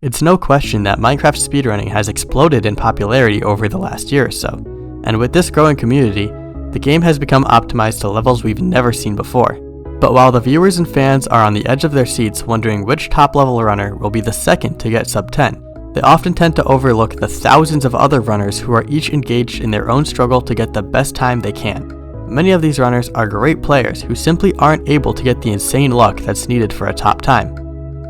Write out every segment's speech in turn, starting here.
It's no question that Minecraft speedrunning has exploded in popularity over the last year or so, and with this growing community, the game has become optimized to levels we've never seen before. But while the viewers and fans are on the edge of their seats wondering which top level runner will be the second to get sub 10, they often tend to overlook the thousands of other runners who are each engaged in their own struggle to get the best time they can. Many of these runners are great players who simply aren't able to get the insane luck that's needed for a top time.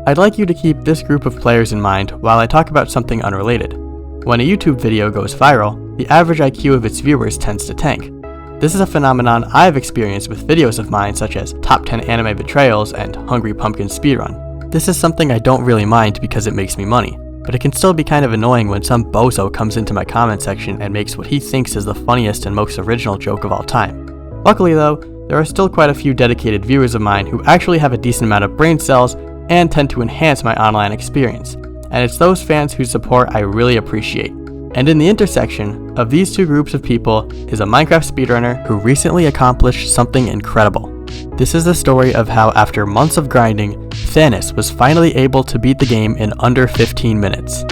I'd like you to keep this group of players in mind while I talk about something unrelated. When a YouTube video goes viral, the average IQ of its viewers tends to tank. This is a phenomenon I've experienced with videos of mine such as Top 10 Anime Betrayals and Hungry Pumpkin Speedrun. This is something I don't really mind because it makes me money, but it can still be kind of annoying when some bozo comes into my comment section and makes what he thinks is the funniest and most original joke of all time. Luckily though, there are still quite a few dedicated viewers of mine who actually have a decent amount of brain cells and tend to enhance my online experience, and it's those fans whose support I really appreciate. And in the intersection of these two groups of people is a Minecraft speedrunner who recently accomplished something incredible. This is the story of how after months of grinding, Thannus was finally able to beat the game in under 15 minutes.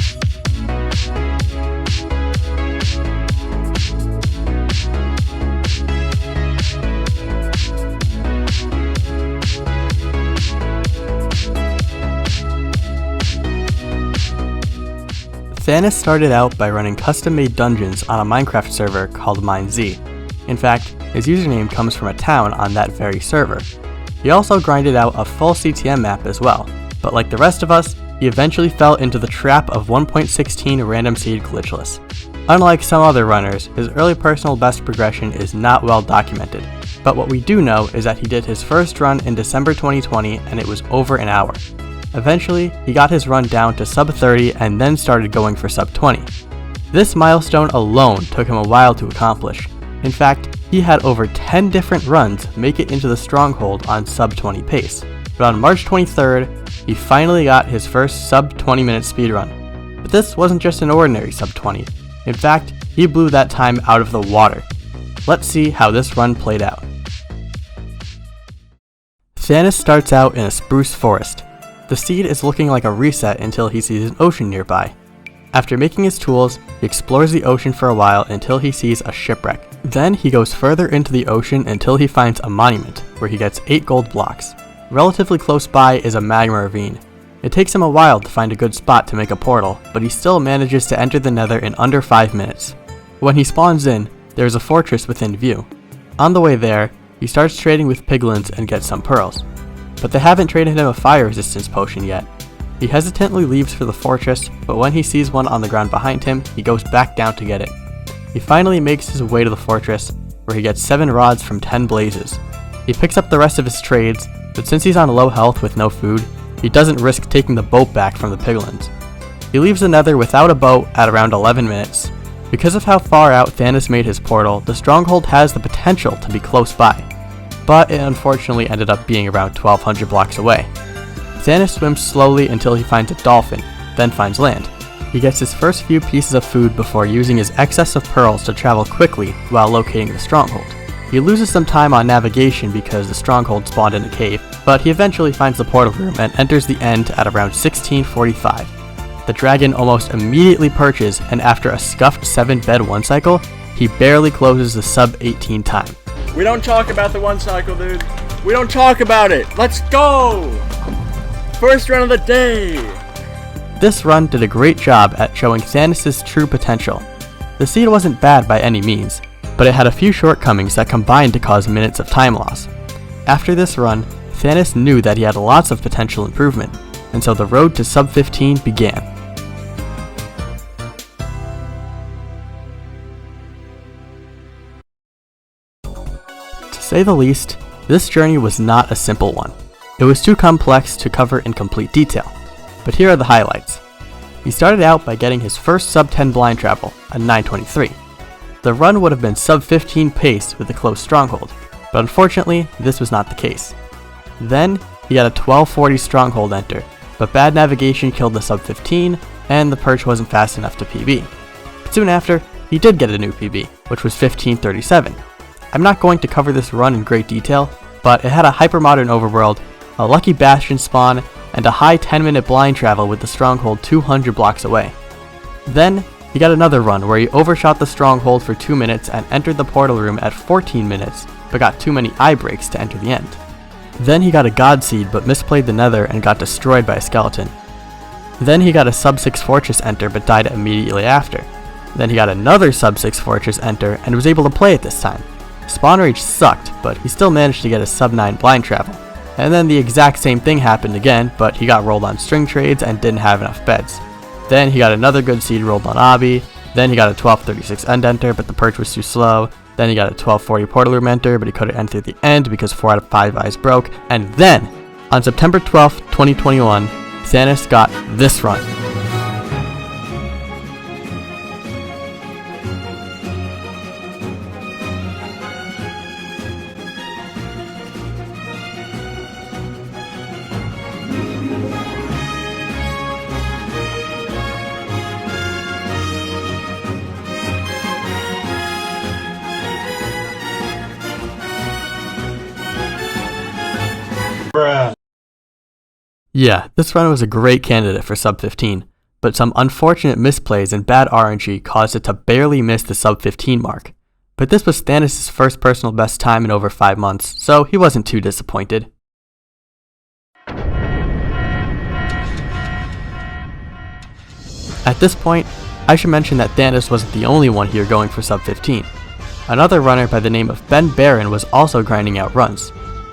Thannus started out by running custom-made dungeons on a Minecraft server called MineZ. In fact, his username comes from a town on that very server. He also grinded out a full CTM map as well, but like the rest of us, he eventually fell into the trap of 1.16 random seed glitchless. Unlike some other runners, his early personal best progression is not well documented, but what we do know is that he did his first run in December 2020 and it was over an hour. Eventually, he got his run down to sub 30 and then started going for sub 20. This milestone alone took him a while to accomplish. In fact, he had over 10 different runs make it into the stronghold on sub 20 pace. But on March 23rd, he finally got his first sub 20 minute speedrun. But this wasn't just an ordinary sub 20. In fact, he blew that time out of the water. Let's see how this run played out. Thannus starts out in a spruce forest. The seed is looking like a reset until he sees an ocean nearby. After making his tools, he explores the ocean for a while until he sees a shipwreck. Then he goes further into the ocean until he finds a monument, where he gets 8 gold blocks. Relatively close by is a magma ravine. It takes him a while to find a good spot to make a portal, but he still manages to enter the nether in under 5 minutes. When he spawns in, there is a fortress within view. On the way there, he starts trading with piglins and gets some pearls. But they haven't traded him a fire resistance potion yet. He hesitantly leaves for the fortress, but when he sees one on the ground behind him, he goes back down to get it. He finally makes his way to the fortress, where he gets 7 rods from 10 blazes. He picks up the rest of his trades, but since he's on low health with no food, he doesn't risk taking the boat back from the piglins. He leaves the nether without a boat at around 11 minutes. Because of how far out Thannus made his portal, the stronghold has the potential to be close by, but it unfortunately ended up being around 1200 blocks away. Thannus swims slowly until he finds a dolphin, then finds land. He gets his first few pieces of food before using his excess of pearls to travel quickly while locating the stronghold. He loses some time on navigation because the stronghold spawned in a cave, but he eventually finds the portal room and enters the end at around 1645. The dragon almost immediately perches, and after a scuffed 7-bed 1 cycle, he barely closes the sub 18 time. We don't talk about the 1 cycle, dude. We don't talk about it. Let's go! First run of the day! This run did a great job at showing Thannus' true potential. The seed wasn't bad by any means, but it had a few shortcomings that combined to cause minutes of time loss. After this run, Thannus knew that he had lots of potential improvement, and so the road to sub 15 began. To say the least, this journey was not a simple one. It was too complex to cover in complete detail, but here are the highlights. He started out by getting his first sub 10 blind travel at 9:23. The run would have been sub 15 pace with a close stronghold, but unfortunately this was not the case. Then he had a 12:40 stronghold enter, but bad navigation killed the sub 15 and the perch wasn't fast enough to PB. But soon after, he did get a new PB, which was 15:37. I'm not going to cover this run in great detail, but it had a hypermodern overworld, a lucky bastion spawn, and a high 10-minute blind travel with the stronghold 200 blocks away. Then, he got another run where he overshot the stronghold for 2 minutes and entered the portal room at 14 minutes, but got too many eye breaks to enter the end. Then he got a God Seed but misplayed the Nether and got destroyed by a skeleton. Then he got a sub 6 fortress enter but died immediately after. Then he got another sub 6 fortress enter and was able to play it this time. Spawn rage sucked, but he still managed to get a sub 9 blind travel. And then the exact same thing happened again, but he got rolled on string trades and didn't have enough beds. Then he got another good seed rolled on Obby. Then he got a 1236 end enter, but the perch was too slow. Then he got a 1240 portal room enter, but he couldn't enter the end because 4 out of 5 eyes broke. And then, on September 12th, 2021, Thannus got this run. Yeah, this run was a great candidate for sub 15, but some unfortunate misplays and bad RNG caused it to barely miss the sub 15 mark. But this was Thannus' first personal best time in over 5 months, so he wasn't too disappointed. At this point, I should mention that Thannus wasn't the only one here going for sub 15. Another runner by the name of Ben Barron was also grinding out runs.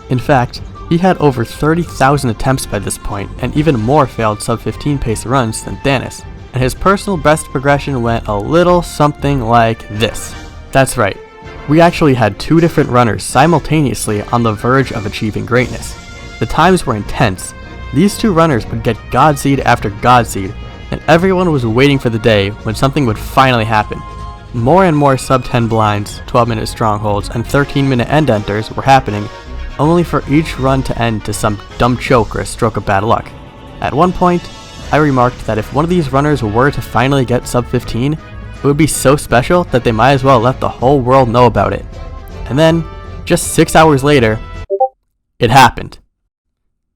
In fact, he had over 30,000 attempts by this point, and even more failed sub 15 pace runs than Thannus, and his personal best progression went a little something like this. That's right, we actually had 2 different runners simultaneously on the verge of achieving greatness. The times were intense. These 2 runners would get God Seed after God Seed, and everyone was waiting for the day when something would finally happen. More and more sub 10 blinds, 12-minute strongholds, and 13-minute end enters were happening, only for each run to end to some dumb choke or a stroke of bad luck. At one point, I remarked that if one of these runners were to finally get sub 15, it would be so special that they might as well let the whole world know about it. And then, just 6 hours later, it happened.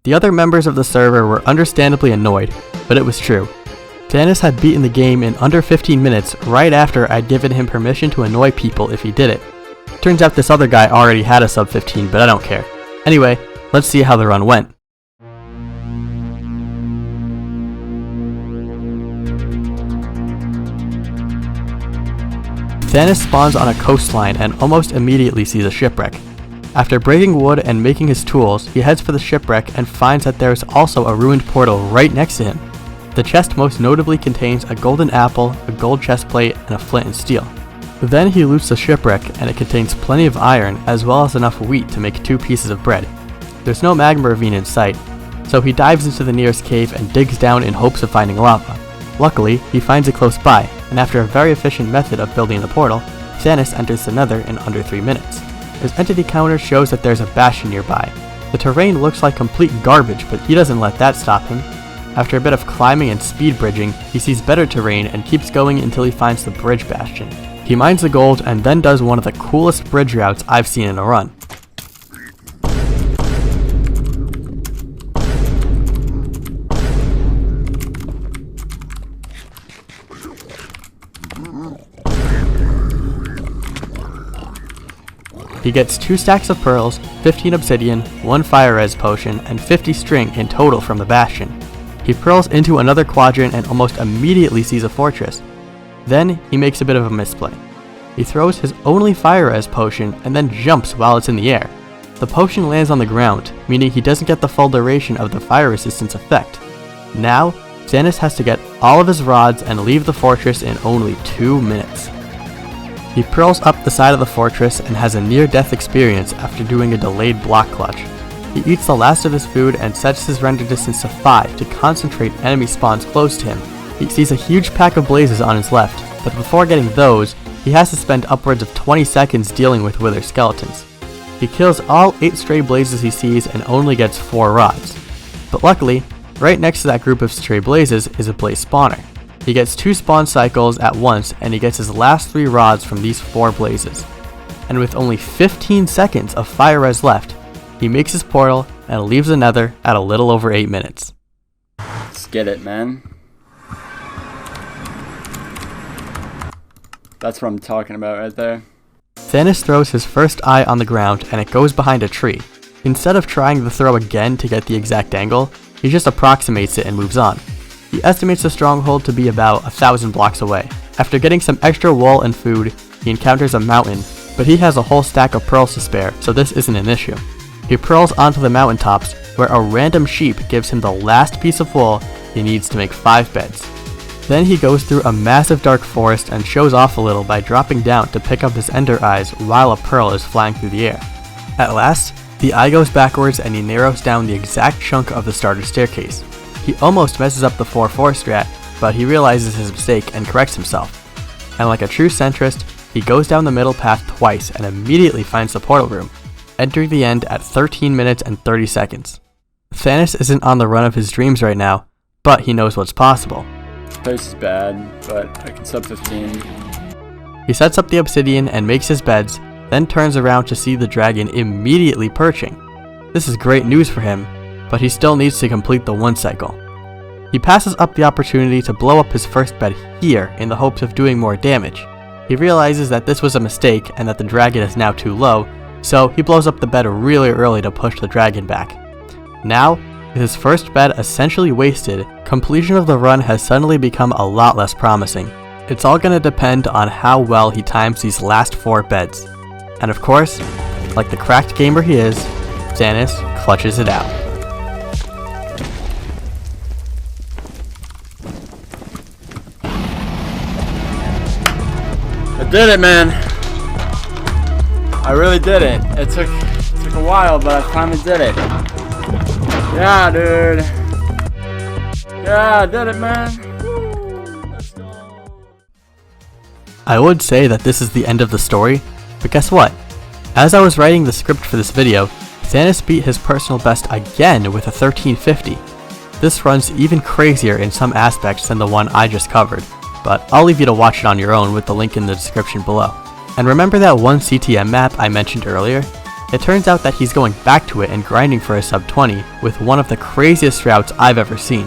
The other members of the server were understandably annoyed, but it was true. Thannus had beaten the game in under 15 minutes right after I'd given him permission to annoy people if he did it. Turns out this other guy already had a sub 15, but I don't care. Anyway, let's see how the run went. Thannus spawns on a coastline and almost immediately sees a shipwreck. After breaking wood and making his tools, he heads for the shipwreck and finds that there is also a ruined portal right next to him. The chest most notably contains a golden apple, a gold chest plate, and a flint and steel. Then he loots the shipwreck, and it contains plenty of iron as well as enough wheat to make 2 pieces of bread. There's no magma ravine in sight, so he dives into the nearest cave and digs down in hopes of finding lava. Luckily, he finds it close by, and after a very efficient method of building the portal, Thannus enters the Nether in under 3 minutes. His entity counter shows that there's a bastion nearby. The terrain looks like complete garbage, but he doesn't let that stop him. After a bit of climbing and speed bridging, he sees better terrain and keeps going until he finds the bridge bastion. He mines the gold and then does one of the coolest bridge routes I've seen in a run. He gets 2 stacks of pearls, 15 obsidian, 1 fire res potion, and 50 string in total from the bastion. He pearls into another quadrant and almost immediately sees a fortress. Then he makes a bit of a misplay. He throws his only fire res potion and then jumps while it's in the air. The potion lands on the ground, meaning he doesn't get the full duration of the fire resistance effect. Now, Thannus has to get all of his rods and leave the fortress in only 2 minutes. He pearls up the side of the fortress and has a near-death experience after doing a delayed block clutch. He eats the last of his food and sets his render distance to 5 to concentrate enemy spawns close to him. He sees a huge pack of blazes on his left, but before getting those, he has to spend upwards of 20 seconds dealing with wither skeletons. He kills all 8 stray blazes he sees and only gets 4 rods. But luckily, right next to that group of stray blazes is a blaze spawner. He gets 2 spawn cycles at once and he gets his last 3 rods from these 4 blazes. And with only 15 seconds of fire res left, he makes his portal and leaves the Nether at a little over 8 minutes. get it, man. That's what I'm talking about right there. Thannus throws his first eye on the ground and it goes behind a tree. Instead of trying the throw again to get the exact angle, he just approximates it and moves on. He estimates the stronghold to be about 1,000 blocks away. After getting some extra wool and food, he encounters a mountain, but he has a whole stack of pearls to spare, so this isn't an issue. He pearls onto the mountaintops, where a random sheep gives him the last piece of wool he needs to make 5 beds. Then he goes through a massive dark forest and shows off a little by dropping down to pick up his ender eyes while a pearl is flying through the air. At last, the eye goes backwards and he narrows down the exact chunk of the starter staircase. He almost messes up the 4-4 strat, but he realizes his mistake and corrects himself. And like a true centrist, he goes down the middle path twice and immediately finds the portal room, entering the end at 13 minutes and 30 seconds. Thannus isn't on the run of his dreams right now, but he knows what's possible. This place is bad, but I can sub 15. He sets up the obsidian and makes his beds, then turns around to see the dragon immediately perching. This is great news for him, but he still needs to complete the 1 cycle. He passes up the opportunity to blow up his first bed here in the hopes of doing more damage. He realizes that this was a mistake and that the dragon is now too low, so he blows up the bed really early to push the dragon back. Now, with his first bed essentially wasted, completion of the run has suddenly become a lot less promising. It's all gonna depend on how well he times these last 4 beds. And of course, like the cracked gamer he is, Thannus clutches it out. I did it, man. I really did it. It took a while, but I finally did it. Yeah, dude. Yeah, I did it, man. Woo, let's go. I would say that this is the end of the story, but guess what? As I was writing the script for this video, Thannus beat his personal best again with a 1350. This runs even crazier in some aspects than the one I just covered, but I'll leave you to watch it on your own with the link in the description below. And remember that one CTM map I mentioned earlier? It turns out that he's going back to it and grinding for a sub 20 with one of the craziest routes I've ever seen.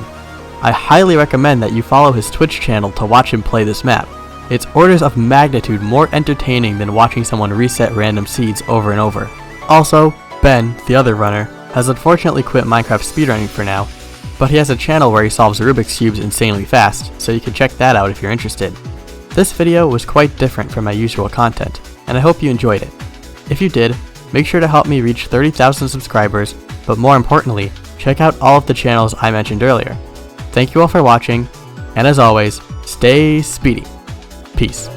I highly recommend that you follow his Twitch channel to watch him play this map. It's orders of magnitude more entertaining than watching someone reset random seeds over and over. Also, Ben, the other runner, has unfortunately quit Minecraft speedrunning for now, but he has a channel where he solves Rubik's Cubes insanely fast, so you can check that out if you're interested. This video was quite different from my usual content, and I hope you enjoyed it. If you did, make sure to help me reach 30,000 subscribers, but more importantly, check out all of the channels I mentioned earlier. Thank you all for watching, and as always, stay speedy. Peace.